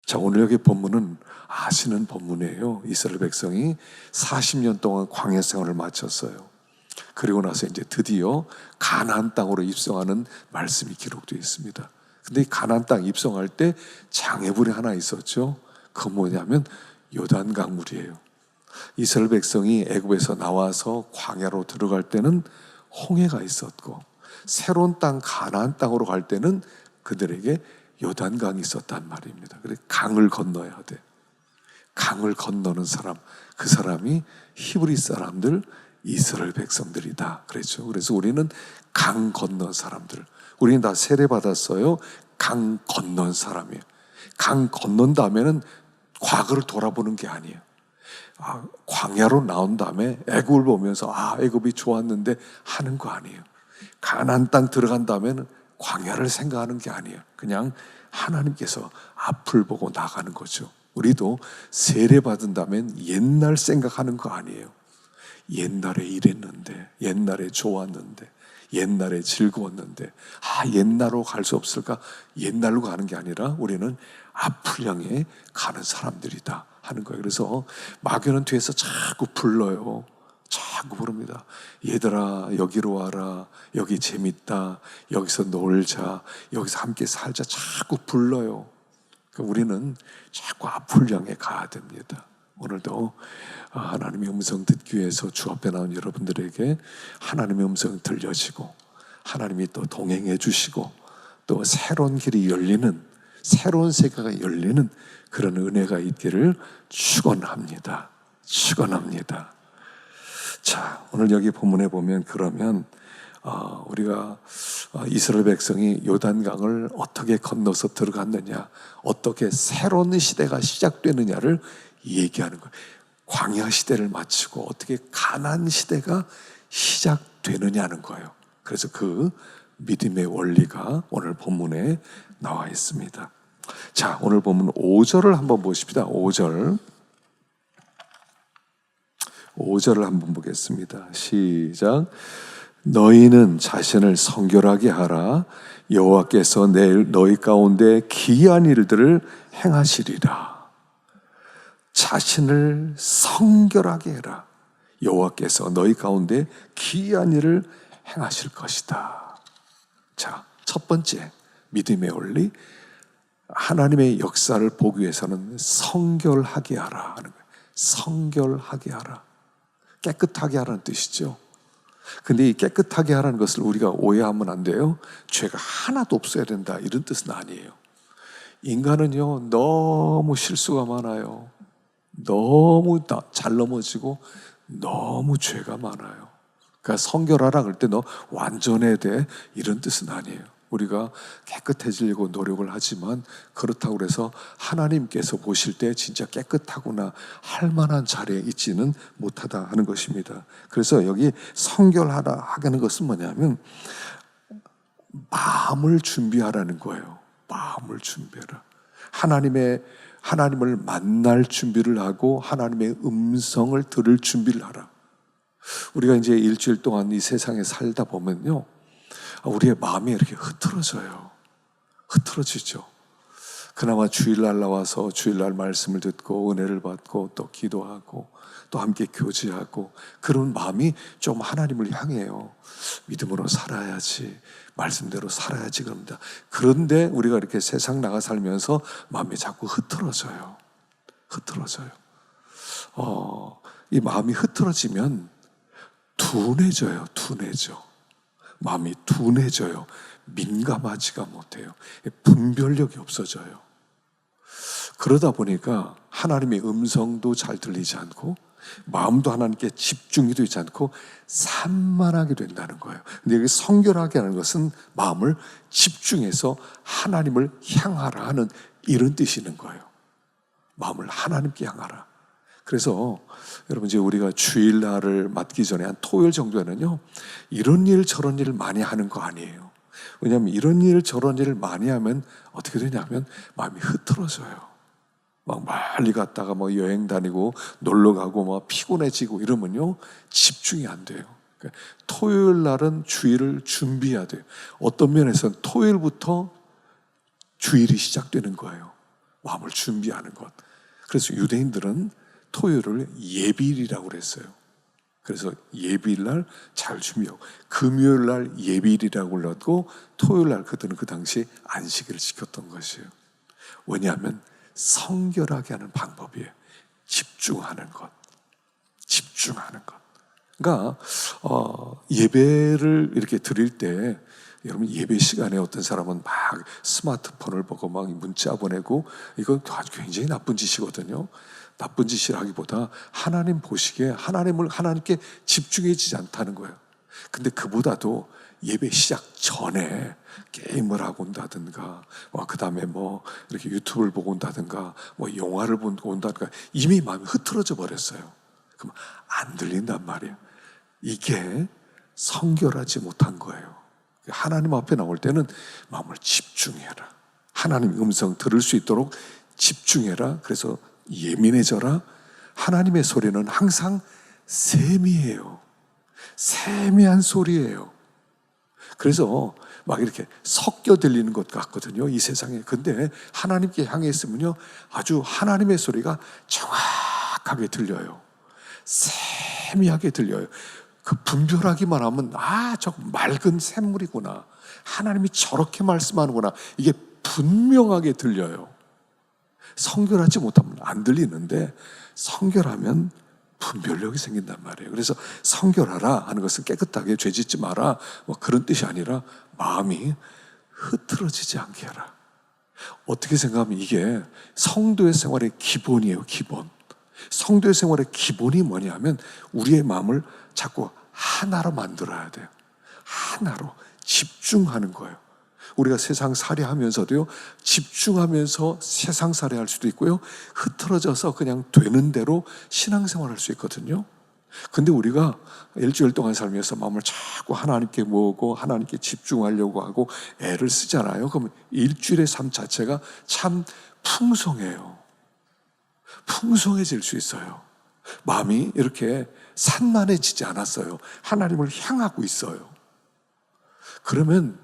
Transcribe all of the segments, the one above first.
자, 오늘 여기 본문은 아시는 본문이에요. 이스라엘 백성이 40년 동안 광야 생활을 마쳤어요. 그리고 나서 이제 드디어 가나안 땅으로 입성하는 말씀이 기록되어 있습니다. 근데 이 가나안 땅 입성할 때 장애물이 하나 있었죠. 그 뭐냐면 요단강 물이에요. 이스라엘 백성이 애굽에서 나와서 광야로 들어갈 때는 홍해가 있었고, 새로운 땅 가나안 땅으로 갈 때는 그들에게 요단강이 있었단 말입니다. 그래서 강을 건너야 돼. 강을 건너는 사람, 그 사람이 히브리 사람들, 이스라엘 백성들이다 그랬죠. 그래서 우리는 강 건넌 사람들, 우리는 다 세례 받았어요. 강 건넌 사람이에요. 강 건넌 다음에는 과거를 돌아보는 게 아니에요. 광야로 나온 다음에 애굽을 보면서 애굽이 좋았는데 하는 거 아니에요. 가나안 땅 들어간 다음에는 광야를 생각하는 게 아니에요. 그냥 하나님께서 앞을 보고 나가는 거죠. 우리도 세례 받은 다음엔 옛날 생각하는 거 아니에요. 옛날에 이랬는데, 옛날에 좋았는데, 옛날에 즐거웠는데, 옛날로 갈 수 없을까? 옛날로 가는 게 아니라 우리는 앞을 향해 가는 사람들이다 하는 거예요. 그래서 마귀는 뒤에서 자꾸 불러요. 자꾸 부릅니다. 얘들아, 여기로 와라. 여기 재밌다. 여기서 놀자. 여기서 함께 살자. 자꾸 불러요. 우리는 자꾸 앞을 향해 가야 됩니다. 오늘도 하나님의 음성 듣기 위해서 주 앞에 나온 여러분들에게 하나님의 음성이 들려지고, 하나님이 또 동행해 주시고, 또 새로운 길이 열리는, 새로운 세계가 열리는 그런 은혜가 있기를 축원합니다. 축원합니다. 자, 오늘 여기 본문에 보면 그러면 우리가 이스라엘 백성이 요단강을 어떻게 건너서 들어갔느냐, 어떻게 새로운 시대가 시작되느냐를 얘기하는 거예요. 광야 시대를 마치고 어떻게 가나안 시대가 시작되느냐는 거예요. 그래서 그 믿음의 원리가 오늘 본문에 나와 있습니다. 자, 오늘 본문 5절을 한번 보십시다. 5절을 한번 보겠습니다. 시작. 너희는 자신을 성결하게 하라. 여호와께서 내일 너희 가운데 기이한 일들을 행하시리라. 자신을 성결하게 해라. 여호와께서 너희 가운데 기이한 일을 행하실 것이다. 자, 첫 번째 믿음의 원리, 하나님의 역사를 보기 위해서는 성결하게 하라 하는 거예요. 성결하게 하라. 깨끗하게 하라는 뜻이죠. 근데 이 깨끗하게 하라는 것을 우리가 오해하면 안 돼요. 죄가 하나도 없어야 된다, 이런 뜻은 아니에요. 인간은요, 너무 실수가 많아요. 너무 잘 넘어지고 너무 죄가 많아요. 그러니까 성결하라 그럴 때 너 완전해야 돼, 이런 뜻은 아니에요. 우리가 깨끗해지려고 노력을 하지만 그렇다고 해서 하나님께서 보실 때 진짜 깨끗하구나 할 만한 자리에 있지는 못하다 하는 것입니다. 그래서 여기 성결하라 하는 것은 뭐냐면 마음을 준비하라는 거예요. 마음을 준비하라. 하나님을 만날 준비를 하고 하나님의 음성을 들을 준비를 하라. 우리가 이제 일주일 동안 이 세상에 살다 보면요, 우리의 마음이 이렇게 흐트러져요. 흐트러지죠. 그나마 주일날 나와서 주일날 말씀을 듣고 은혜를 받고 또 기도하고 또 함께 교제하고 그런 마음이 좀 하나님을 향해요. 믿음으로 살아야지, 말씀대로 살아야지 그럽니다. 그런데 우리가 이렇게 세상 나가 살면서 마음이 자꾸 흐트러져요. 흐트러져요. 이 마음이 흐트러지면 둔해져요. 둔해져. 마음이 둔해져요. 민감하지가 못해요. 분별력이 없어져요. 그러다 보니까 하나님의 음성도 잘 들리지 않고 마음도 하나님께 집중이 되지 않고 산만하게 된다는 거예요. 근데 여기 성결하게 하는 것은 마음을 집중해서 하나님을 향하라 하는 이런 뜻이 있는 거예요. 마음을 하나님께 향하라. 그래서 여러분, 이제 우리가 주일날을 맞기 전에 한 토요일 정도에는요, 이런 일 저런 일을 많이 하는 거 아니에요. 왜냐하면 이런 일 저런 일을 많이 하면 어떻게 되냐면 마음이 흐트러져요. 막 멀리 갔다가 뭐 여행 다니고 놀러 가고 막 피곤해지고 이러면요, 집중이 안 돼요. 그러니까 토요일 날은 주일을 준비해야 돼요. 어떤 면에서는 토요일부터 주일이 시작되는 거예요. 마음을 준비하는 것. 그래서 유대인들은 토요일을 예비일이라고 그랬어요. 그래서 예비일 날 잘 준비하고, 금요일 날 예비일이라고 불렀고, 토요일 날 그들은 그 당시 안식일을 지켰던 것이에요. 왜냐하면 성결하게 하는 방법이에요. 집중하는 것. 집중하는 것. 그러니까 예배를 이렇게 드릴 때, 여러분 예배 시간에 어떤 사람은 막 스마트폰을 보고 막 문자 보내고, 이건 아주 굉장히 나쁜 짓이거든요. 나쁜 짓이라기보다 하나님 보시기에 하나님께 집중해지지 않다는 거예요. 근데 그보다도 예배 시작 전에 게임을 하고 온다든가, 그 다음에 이렇게 유튜브를 보고 온다든가, 영화를 보고 온다든가, 이미 마음이 흐트러져 버렸어요. 그럼 안 들린단 말이에요. 이게 성결하지 못한 거예요. 하나님 앞에 나올 때는 마음을 집중해라. 하나님 음성 들을 수 있도록 집중해라. 그래서 예민해져라. 하나님의 소리는 항상 세미해요. 세미한 소리예요. 그래서 막 이렇게 섞여 들리는 것 같거든요, 이 세상에. 근데 하나님께 향해 있으면요, 아주 하나님의 소리가 정확하게 들려요. 세미하게 들려요. 그 분별하기만 하면, 저 맑은 샘물이구나, 하나님이 저렇게 말씀하는구나, 이게 분명하게 들려요. 성결하지 못하면 안 들리는데, 성결하면 분별력이 생긴단 말이에요. 그래서 성결하라 하는 것은 깨끗하게, 죄짓지 마라, 그런 뜻이 아니라 마음이 흐트러지지 않게 하라. 어떻게 생각하면 이게 성도의 생활의 기본이에요. 기본. 성도의 생활의 기본이 뭐냐면, 우리의 마음을 자꾸 하나로 만들어야 돼요. 하나로 집중하는 거예요. 우리가 세상 살이하면서도요, 집중하면서 세상 살이할 수도 있고요, 흐트러져서 그냥 되는 대로 신앙생활 할 수 있거든요. 근데 우리가 일주일 동안 살면서 마음을 자꾸 하나님께 모으고 하나님께 집중하려고 하고 애를 쓰잖아요. 그러면 일주일의 삶 자체가 참 풍성해요. 풍성해질 수 있어요. 마음이 이렇게 산만해지지 않았어요. 하나님을 향하고 있어요. 그러면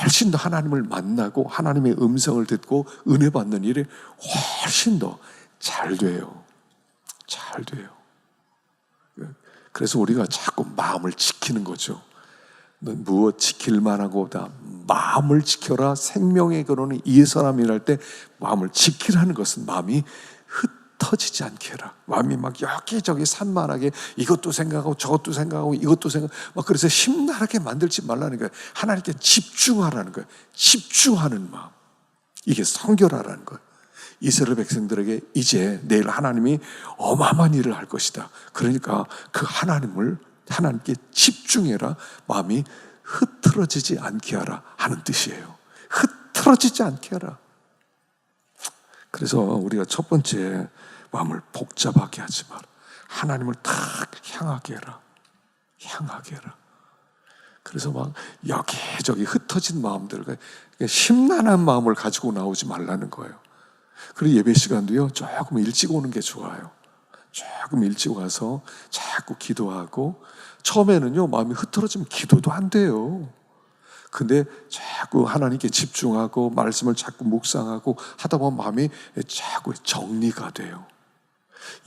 훨씬 더 하나님을 만나고 하나님의 음성을 듣고 은혜 받는 일이 훨씬 더 잘 돼요. 잘 돼요. 그래서 우리가 자꾸 마음을 지키는 거죠. 넌 무엇 지킬 만하고다 마음을 지켜라. 생명의 근원은 이에 사람이랄 때 마음을 지키라는 것은 마음이 흩어지지 않게 해라. 마음이 막 여기저기 산만하게 이것도 생각하고 저것도 생각하고 이것도 생각, 막 그래서 심란하게 만들지 말라는 거예요. 하나님께 집중하라는 거예요. 집중하는 마음. 이게 성결하라는 거예요. 이스라엘 백성들에게 이제 내일 하나님이 어마어마한 일을 할 것이다. 그러니까 그 하나님께 집중해라. 마음이 흐트러지지 않게 하라 하는 뜻이에요. 흐트러지지 않게 하라. 그래서 우리가 첫 번째, 마음을 복잡하게 하지 마라. 하나님을 딱 향하게 해라. 향하게 해라. 그래서 막 여기저기 흩어진 마음들, 심란한 마음을 가지고 나오지 말라는 거예요. 그리고 예배 시간도요, 조금 일찍 오는 게 좋아요. 조금 일찍 와서 자꾸 기도하고, 처음에는요, 마음이 흐트러지면 기도도 안 돼요. 근데 자꾸 하나님께 집중하고 말씀을 자꾸 묵상하고 하다 보면 마음이 자꾸 정리가 돼요.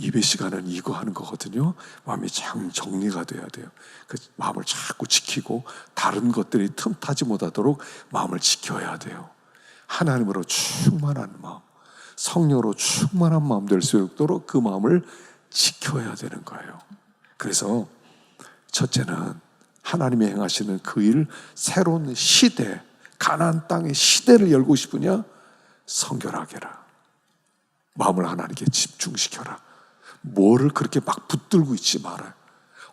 예배 시간은 이거 하는 거거든요. 마음이 참 정리가 돼야 돼요. 그 마음을 자꾸 지키고 다른 것들이 틈타지 못하도록 마음을 지켜야 돼요. 하나님으로 충만한 마음, 성령으로 충만한 마음 될 수 있도록 그 마음을 지켜야 되는 거예요. 그래서 첫째는 하나님이 행하시는 그 일, 새로운 시대, 가나안 땅의 시대를 열고 싶으냐? 성결하게 해라. 마음을 하나님께 집중시켜라. 뭐를 그렇게 막 붙들고 있지 말아요.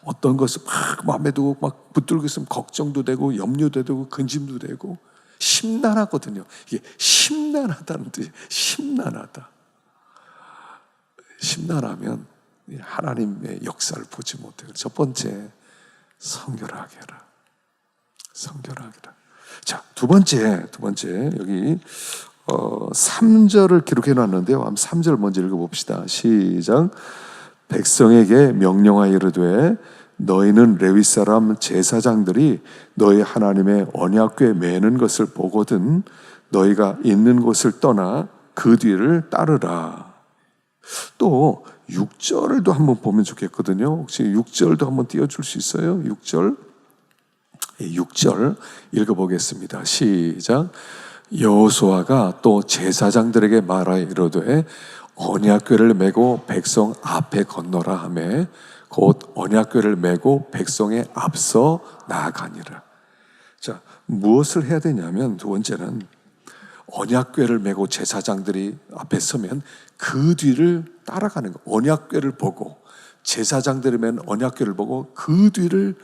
어떤 것을 막 마음에 두고 막 붙들고 있으면 걱정도 되고 염려도 되고 근심도 되고 심란하거든요. 이게 심란하다는 뜻이에요. 심란하다. 심란하면 하나님의 역사를 보지 못해요. 첫 번째, 성결하게 해라. 성결하게 해라. 자, 두 번째 여기 3절을 기록해 놨는데요. 한번 3절 먼저 읽어봅시다. 시작. 백성에게 명령하여 이르되 너희는 레위 사람 제사장들이 너희 하나님의 언약궤 매는 것을 보거든 너희가 있는 곳을 떠나 그 뒤를 따르라. 또 6절도 한번 보면 좋겠거든요. 혹시 6절도 한번 띄워줄 수 있어요? 6절 6절 읽어보겠습니다. 시작. 여호수아가 또 제사장들에게 말하여 이르되 언약궤를 메고 백성 앞에 건너라 하매 곧 언약궤를 메고 백성의 앞서 나아가니라. 자, 무엇을 해야 되냐면 두 번째는 언약궤를 메고 제사장들이 앞에 서면 그 뒤를 따라가는 거. 언약궤를 보고 제사장들이 맨 언약궤를 보고 그 뒤를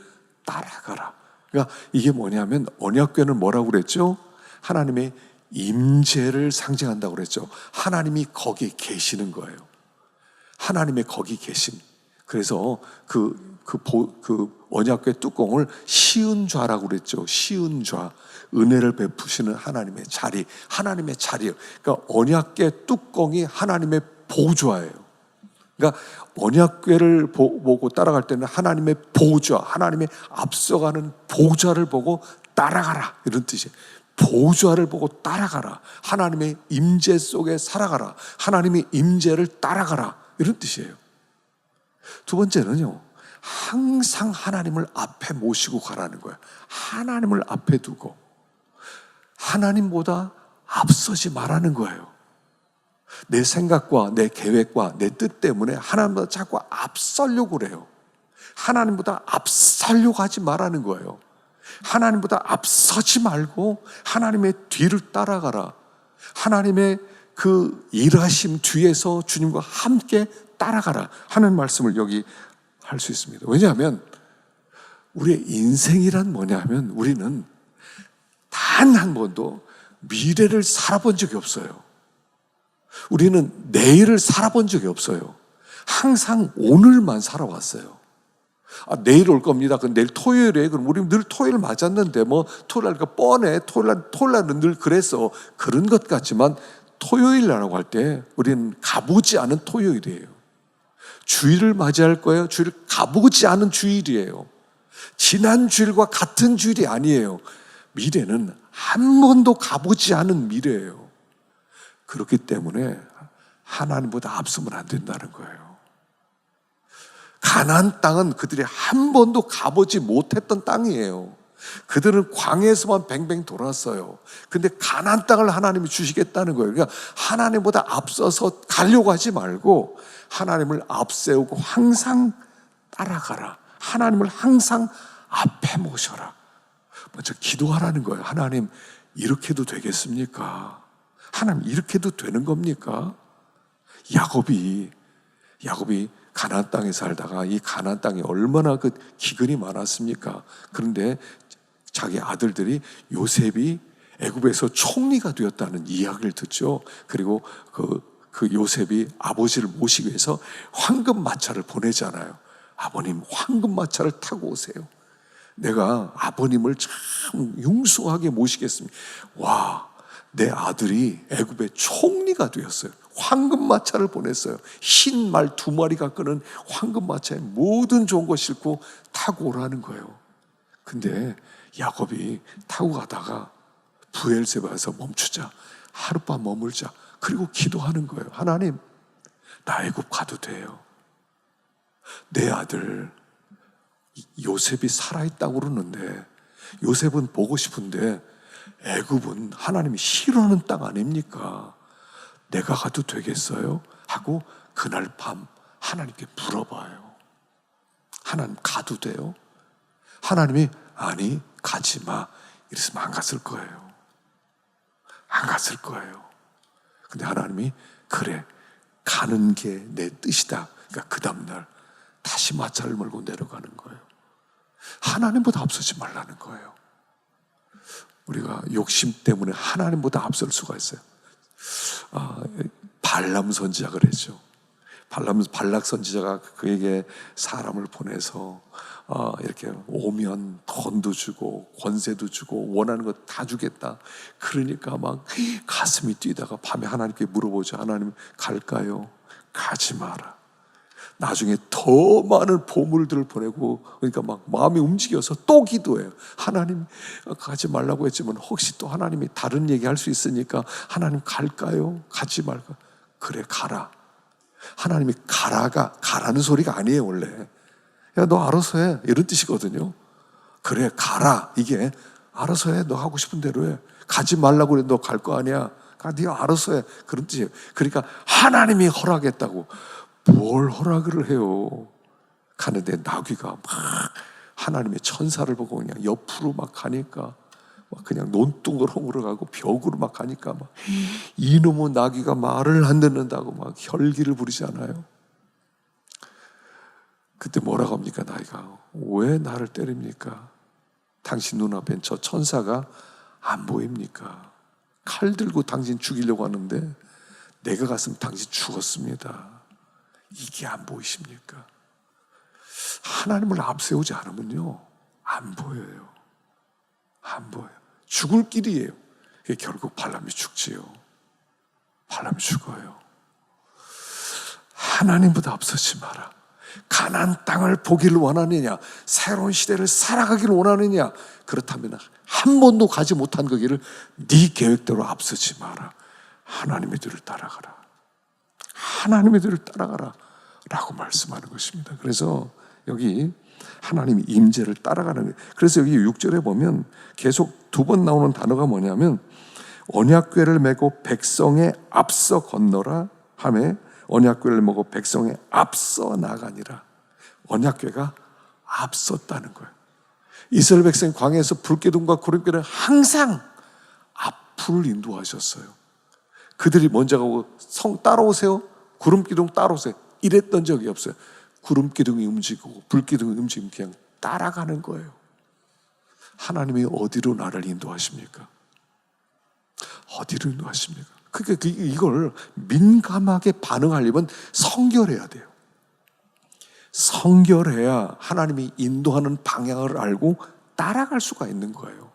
따라가라. 그러니까 이게 뭐냐면 언약궤는 뭐라고 그랬죠? 하나님의 임재를 상징한다고 그랬죠. 하나님이 거기 계시는 거예요. 하나님의 거기 계심. 그래서 그 언약궤 뚜껑을 시은좌라고 그랬죠. 시은좌. 은혜를 베푸시는 하나님의 자리. 하나님의 자리예요. 그러니까 언약궤 뚜껑이 하나님의 보좌예요. 그러니까 언약궤를 보고 따라갈 때는 하나님의 보좌, 하나님의 앞서가는 보좌를 보고 따라가라 이런 뜻이에요. 보좌를 보고 따라가라. 하나님의 임재 속에 살아가라. 하나님의 임재를 따라가라 이런 뜻이에요. 두 번째는요, 항상 하나님을 앞에 모시고 가라는 거예요. 하나님을 앞에 두고 하나님보다 앞서지 말라는 거예요. 내 생각과 내 계획과 내 뜻 때문에 하나님보다 자꾸 앞서려고 그래요. 하나님보다 앞서려고 하지 말라는 거예요. 하나님보다 앞서지 말고 하나님의 뒤를 따라가라. 하나님의 그 일하심 뒤에서 주님과 함께 따라가라 하는 말씀을 여기 할 수 있습니다. 왜냐하면 우리의 인생이란 뭐냐면 우리는 단 한 번도 미래를 살아본 적이 없어요. 우리는 내일을 살아본 적이 없어요. 항상 오늘만 살아왔어요. 내일 올 겁니다. 그럼 내일 토요일에 그럼 우리 늘 토요일 맞았는데 뭐 토요일 날 뻔해. 토요일 날은 늘 그래서 그런 것 같지만 토요일이라고 할 때 우리는 가보지 않은 토요일이에요. 주일을 맞이할 거예요. 주일 가보지 않은 주일이에요. 지난 주일과 같은 주일이 아니에요. 미래는 한 번도 가보지 않은 미래예요. 그렇기 때문에 하나님보다 앞서면 안 된다는 거예요. 가나안 땅은 그들이 한 번도 가보지 못했던 땅이에요. 그들은 광야에서만 뱅뱅 돌았어요. 근데 가나안 땅을 하나님이 주시겠다는 거예요. 그러니까 하나님보다 앞서서 가려고 하지 말고 하나님을 앞세우고 항상 따라가라. 하나님을 항상 앞에 모셔라. 먼저 기도하라는 거예요. 하나님, 이렇게도 되겠습니까? 하나님, 이렇게도 되는 겁니까? 야곱이 가나안 땅에 살다가 이 가나안 땅에 얼마나 그 기근이 많았습니까? 그런데 자기 아들들이 요셉이 애굽에서 총리가 되었다는 이야기를 듣죠. 그리고 그 요셉이 아버지를 모시기 위해서 황금마차를 보내잖아요. 아버님, 황금마차를 타고 오세요. 내가 아버님을 참 융숭하게 모시겠습니다. 와, 내 아들이 애굽의 총리가 되었어요. 황금마차를 보냈어요. 흰 말 2마리가 끄는 황금마차에 모든 좋은 거 싣고 타고 오라는 거예요. 근데 야곱이 타고 가다가 브엘세바에서 멈추자. 하룻밤 머물자. 그리고 기도하는 거예요. 하나님, 나 애굽 가도 돼요. 내 아들 요셉이 살아있다고 그러는데 요셉은 보고 싶은데 애굽은 하나님이 싫어하는 땅 아닙니까? 내가 가도 되겠어요? 하고 그날 밤 하나님께 물어봐요. 하나님, 가도 돼요? 하나님이 아니, 가지 마. 이랬으면 안 갔을 거예요. 안 갔을 거예요. 근데 하나님이 그래, 가는 게 내 뜻이다. 그러니까 그 다음날 다시 마차를 몰고 내려가는 거예요. 하나님보다 앞서지 말라는 거예요. 우리가 욕심 때문에 하나님보다 앞설 수가 있어요. 발람 선지자 그랬죠. 발락 선지자가 그에게 사람을 보내서 이렇게 오면 돈도 주고 권세도 주고 원하는 것 다 주겠다. 그러니까 막 가슴이 뛰다가 밤에 하나님께 물어보죠. 하나님, 갈까요? 가지 마라. 나중에 더 많은 보물들을 보내고, 그러니까 막 마음이 움직여서 또 기도해요. 하나님 가지 말라고 했지만 혹시 또 하나님이 다른 얘기 할 수 있으니까 하나님 갈까요? 가지 말까? 그래 가라. 하나님이 가라는 소리가 아니에요. 원래 야 너 알아서 해 이런 뜻이거든요. 그래 가라, 이게 알아서 해, 너 하고 싶은 대로 해. 가지 말라고 그래, 너 갈 거 아니야, 네가 알아서 해, 그런 뜻이에요. 그러니까 하나님이 허락했다고 뭘 허락을 해요. 가는데 나귀가 막 하나님의 천사를 보고 그냥 옆으로 막 가니까 막 그냥 논둥으로 가고 벽으로 막 가니까 막 이놈의 나귀가 말을 안 듣는다고 막 혈기를 부리잖아요. 그때 뭐라고 합니까? 나귀가 왜 나를 때립니까? 당신 눈앞엔 저 천사가 안 보입니까? 칼 들고 당신 죽이려고 하는데 내가 갔으면 당신 죽었습니다. 이게 안 보이십니까? 하나님을 앞세우지 않으면요 안 보여요. 안 보여요. 죽을 길이에요. 결국 발람이 죽지요. 발람이 죽어요. 하나님보다 앞서지 마라. 가나안 땅을 보기를 원하느냐, 새로운 시대를 살아가기를 원하느냐, 그렇다면 한 번도 가지 못한 그 길을 네 계획대로 앞서지 마라. 하나님의 뒤를 따라가라. 하나님의 뒤를 따라가라 라고 말씀하는 것입니다. 그래서 여기 하나님의 임재를 따라가는 거예요. 그래서 여기 6절에 보면 계속 두 번 나오는 단어가 뭐냐면 언약궤를 메고 백성에 앞서 건너라 하며 언약궤를 메고 백성에 앞서 나가니라. 언약궤가 앞섰다는 거예요. 이스라엘 백성이 광야에서 불기둥과 구름기를 항상 앞을 인도하셨어요. 그들이 먼저 가고 성 따라오세요, 구름기둥 따라오세요 이랬던 적이 없어요. 구름기둥이 움직이고 불기둥이 움직이면 그냥 따라가는 거예요. 하나님이 어디로 나를 인도하십니까? 어디로 인도하십니까? 그러니까 이걸 민감하게 반응하려면 성결해야 돼요. 성결해야 하나님이 인도하는 방향을 알고 따라갈 수가 있는 거예요.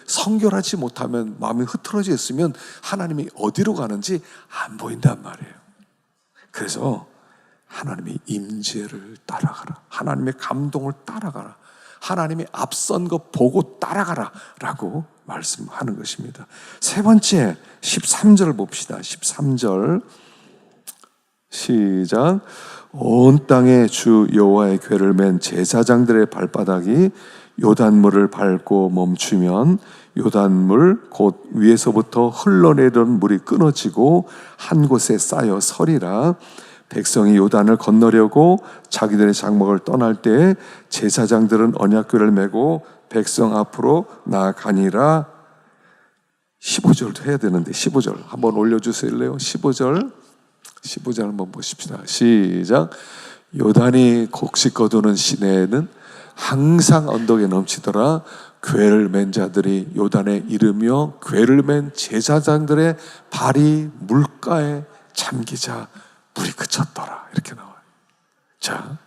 성결하지 못하면, 마음이 흐트러져 있으면 하나님이 어디로 가는지 안 보인단 말이에요. 그래서 하나님의 임재를 따라가라, 하나님의 감동을 따라가라, 하나님이 앞선 거 보고 따라가라 라고 말씀하는 것입니다. 세 번째 13절 봅시다. 13절 시작. 온 땅에 주 여호와의 궤를 맨 제사장들의 발바닥이 요단물을 밟고 멈추면 요단물 곧 위에서부터 흘러내던 물이 끊어지고 한 곳에 쌓여 서리라. 백성이 요단을 건너려고 자기들의 장막을 떠날 때 제사장들은 언약궤를 메고 백성 앞으로 나아가니라. 15절도 해야 되는데 15절 한번 올려주실래요? 15절 한번 보십시다. 시작. 요단이 곡식 거두는 시내에는 항상 언덕에 넘치더라. 궤를 맨 자들이 요단에 이르며 궤를 맨 제사장들의 발이 물가에 잠기자 물이 그쳤더라. 이렇게 나와요. 자,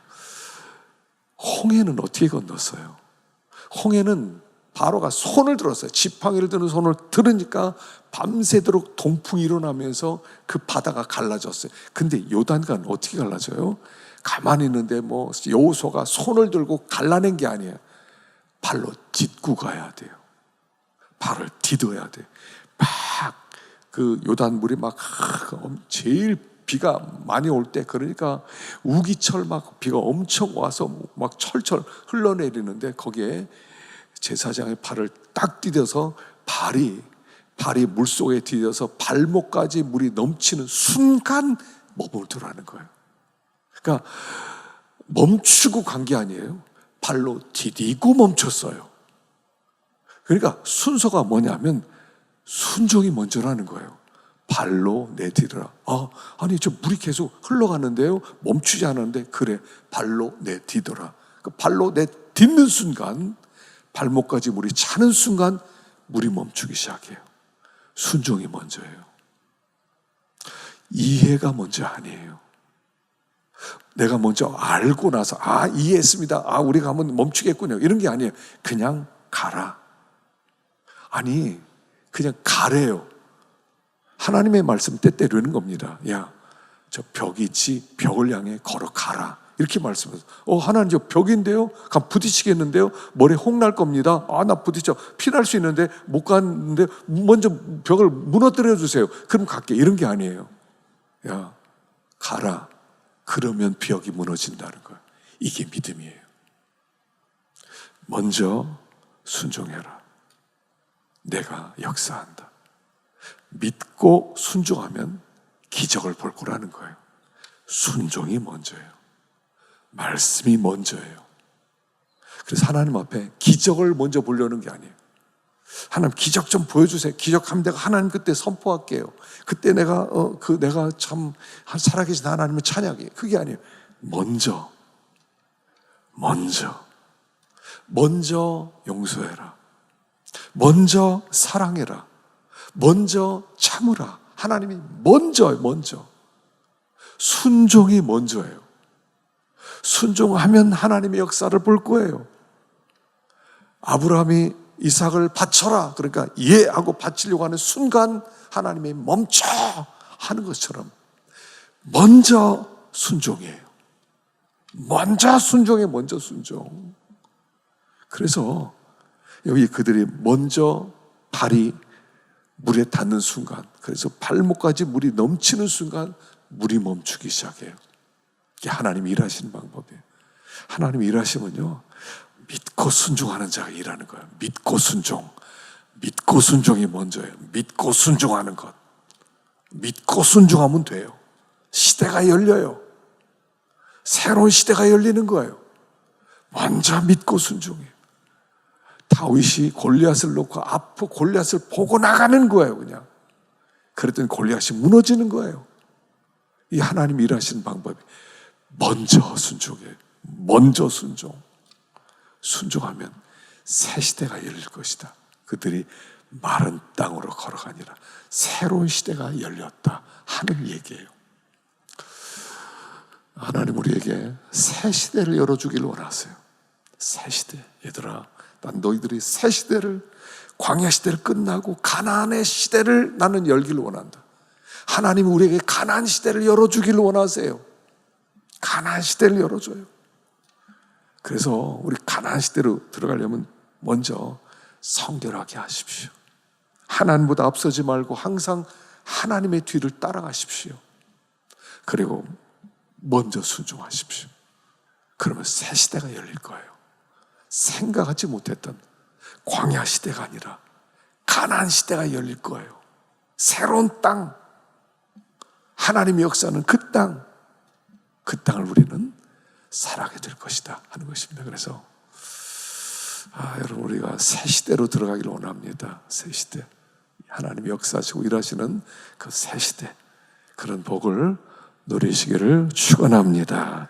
홍해는 어떻게 건넜어요? 홍해는 바로가 손을 들었어요. 지팡이를 드는 손을 들으니까 밤새도록 동풍이 일어나면서 그 바다가 갈라졌어요. 근데 요단강은 어떻게 갈라져요? 가만히 있는데 뭐 여호수아가 손을 들고 갈라낸 게 아니에요. 발로 딛고 가야 돼요. 발을 디뎌야 돼. 막 그 요단물이 막 제일 비가 많이 올 때, 그러니까 우기철 막 비가 엄청 와서 막 철철 흘러내리는데 거기에 제사장의 발을 딱 디뎌서 발이 물속에 디뎌서 발목까지 물이 넘치는 순간 머물더라는 거예요. 그러니까 멈추고 간 게 아니에요. 발로 디디고 멈췄어요. 그러니까 순서가 뭐냐면 순종이 먼저라는 거예요. 발로 내디뎌라. 아니 저 물이 계속 흘러가는데요, 멈추지 않았는데, 그래 발로 내디뎌라. 발로 내딛는 순간, 발목까지 물이 차는 순간 물이 멈추기 시작해요. 순종이 먼저예요. 이해가 먼저 아니에요. 내가 먼저 알고 나서 이해했습니다, 우리가 한번 멈추겠군요, 이런 게 아니에요. 그냥 가라. 아니 그냥 가래요. 하나님의 말씀 때때리는 겁니다. 야, 저 벽이 있지, 벽을 향해 걸어가라. 이렇게 말씀하세요. 하나님 저 벽인데요? 가 부딪히겠는데요? 머리에 혹 날 겁니다. 나 부딪혀. 피날 수 있는데 못 갔는데 먼저 벽을 무너뜨려 주세요. 그럼 갈게. 이런 게 아니에요. 야, 가라. 그러면 벽이 무너진다는 거예요. 이게 믿음이에요. 먼저 순종해라. 내가 역사한다. 믿고 순종하면 기적을 볼 거라는 거예요. 순종이 먼저예요. 말씀이 먼저예요. 그래서 하나님 앞에 기적을 먼저 보려는 게 아니에요. 하나님 기적 좀 보여주세요. 기적하면 내가 하나님 그때 선포할게요. 그때 내가 내가 참 살아계신 하나님을 찬양해. 그게 아니에요. 먼저 용서해라. 먼저 사랑해라. 먼저 참으라. 하나님이 먼저 순종이 먼저예요. 순종하면 하나님의 역사를 볼 거예요. 아브라함이 이삭을 바쳐라. 그러니까 예 하고 바치려고 하는 순간 하나님이 멈춰 하는 것처럼 먼저 순종이에요. 먼저 순종. 그래서 여기 그들이 먼저 발이 물에 닿는 순간, 그래서 발목까지 물이 넘치는 순간 물이 멈추기 시작해요. 이게 하나님이 일하시는 방법이에요. 하나님이 일하시면요, 믿고 순종하는 자가 일하는 거예요. 믿고 순종이 먼저예요. 믿고 순종하는 것. 믿고 순종하면 돼요. 시대가 열려요. 새로운 시대가 열리는 거예요. 먼저 믿고 순종해요. 다윗이 골리앗을 놓고 앞으로 골리앗을 보고 나가는 거예요. 그냥 그랬더니 골리앗이 무너지는 거예요. 이 하나님이 일하시는 방법이 먼저 순종해요. 먼저 순종하면 새 시대가 열릴 것이다. 그들이 마른 땅으로 걸어가니라. 새로운 시대가 열렸다 하는 얘기예요. 하나님 우리에게 새 시대를 열어주길 원하세요. 새 시대. 얘들아, 난 너희들이 새 시대를, 광야 시대를 끝나고 가나안의 시대를 나는 열기를 원한다. 하나님 우리에게 가나안 시대를 열어주기를 원하세요. 가나안 시대를 열어줘요. 그래서 우리 가나안 시대로 들어가려면 먼저 성결하게 하십시오. 하나님보다 앞서지 말고 항상 하나님의 뒤를 따라가십시오. 그리고 먼저 순종하십시오. 그러면 새 시대가 열릴 거예요. 생각하지 못했던 광야 시대가 아니라 가나안 시대가 열릴 거예요. 새로운 땅, 하나님의 역사는 그 땅을 우리는 살아가게 될 것이다 하는 것입니다. 그래서 여러분 우리가 새 시대로 들어가기를 원합니다. 새 시대, 하나님이 역사하시고 일하시는 그 새 시대, 그런 복을 누리시기를 축원합니다.